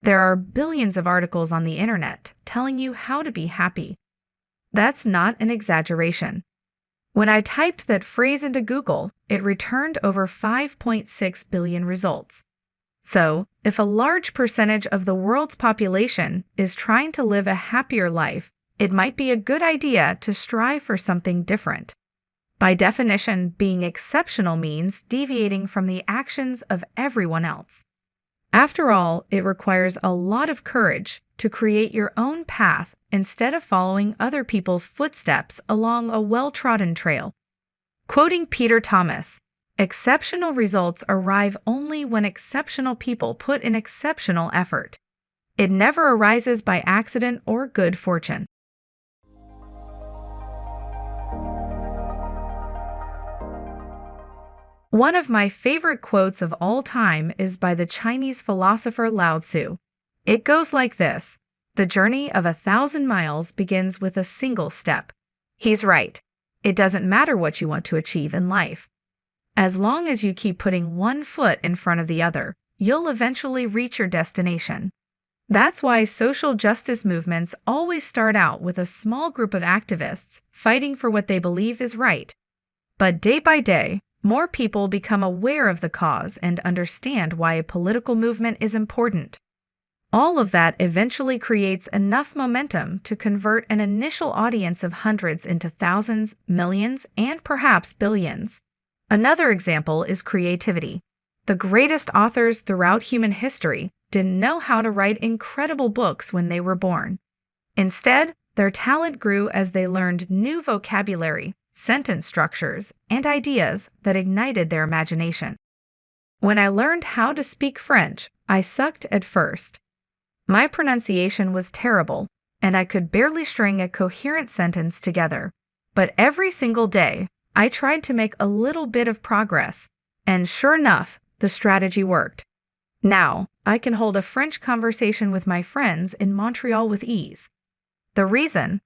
There are billions of articles on the internet telling you how to be happy. That's not an exaggeration. When I typed that phrase into Google, it returned over 5.6 billion results. So, if a large percentage of the world's population is trying to live a happier life, it might be a good idea to strive for something different. By definition, being exceptional means deviating from the actions of everyone else. After all, it requires a lot of courage to create your own path instead of following other people's footsteps along a well-trodden trail. Quoting Peter Thomas, "Exceptional results arrive only when exceptional people put in exceptional effort. It never arises by accident or good fortune." One of my favorite quotes of all time is by the Chinese philosopher Lao Tzu. It goes like this: "The journey of 1,000 miles begins with a single step." He's right. It doesn't matter what you want to achieve in life. As long as you keep putting one foot in front of the other, you'll eventually reach your destination. That's why social justice movements always start out with a small group of activists fighting for what they believe is right. But day by day, more people become aware of the cause and understand why a political movement is important. All of that eventually creates enough momentum to convert an initial audience of hundreds into thousands, millions, and perhaps billions. Another example is creativity. The greatest authors throughout human history didn't know how to write incredible books when they were born. Instead, their talent grew as they learned new vocabulary, sentence structures, and ideas that ignited their imagination. When I learned how to speak French, I sucked at first. My pronunciation was terrible, and I could barely string a coherent sentence together. But every single day, I tried to make a little bit of progress, and sure enough, the strategy worked. Now, I can hold a French conversation with my friends in Montreal with ease. The reason?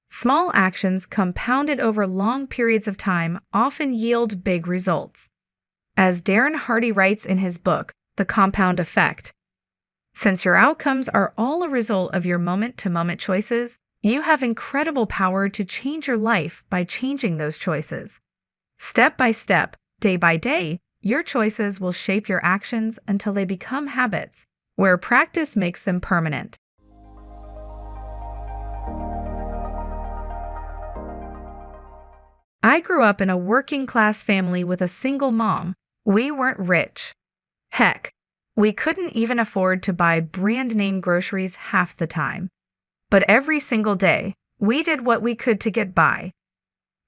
Small actions compounded over long periods of time often yield big results. As Darren Hardy writes in his book, The Compound Effect, since your outcomes are all a result of your moment-to-moment choices, you have incredible power to change your life by changing those choices. Step by step, day by day, your choices will shape your actions until they become habits, where practice makes them permanent. I grew up in a working-class family with a single mom. We weren't rich. Heck, we couldn't even afford to buy brand-name groceries half the time. But every single day, we did what we could to get by.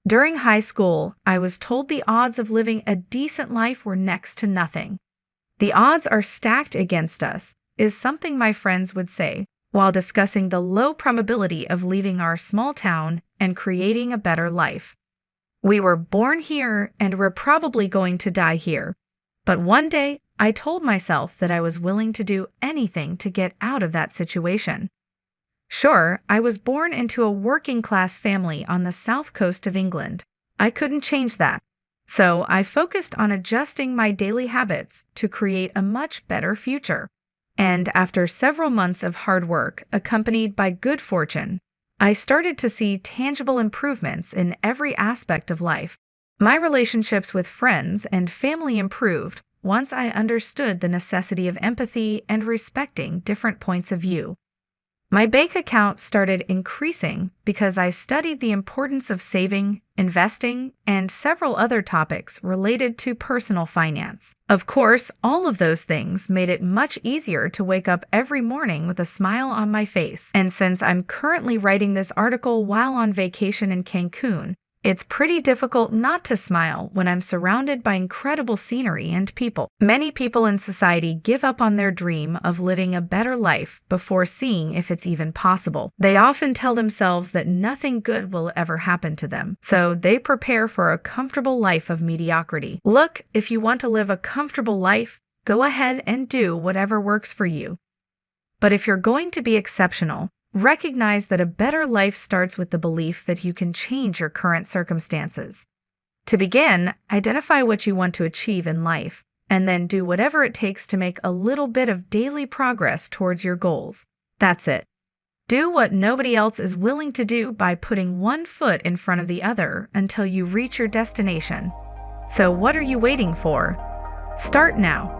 During high school, I was told the odds of living a decent life were next to nothing. "The odds are stacked against us," is something my friends would say while discussing the low probability of leaving our small town and creating a better life. We were born here and we're probably going to die here. But one day, I told myself that I was willing to do anything to get out of that situation. Sure, I was born into a working-class family on the south coast of England. I couldn't change that. So I focused on adjusting my daily habits to create a much better future. And after several months of hard work, accompanied by good fortune, I started to see tangible improvements in every aspect of life. My relationships with friends and family improved once I understood the necessity of empathy and respecting different points of view. My bank account started increasing because I studied the importance of saving, investing, and several other topics related to personal finance. Of course, all of those things made it much easier to wake up every morning with a smile on my face. And since I'm currently writing this article while on vacation in Cancun, it's pretty difficult not to smile when I'm surrounded by incredible scenery and people. Many people in society give up on their dream of living a better life before seeing if it's even possible. They often tell themselves that nothing good will ever happen to them, so they prepare for a comfortable life of mediocrity. Look, if you want to live a comfortable life, go ahead and do whatever works for you. But if you're going to be exceptional, recognize that a better life starts with the belief that you can change your current circumstances. To begin, identify what you want to achieve in life, and then do whatever it takes to make a little bit of daily progress towards your goals. That's it. Do what nobody else is willing to do by putting one foot in front of the other until you reach your destination. So what are you waiting for? Start now.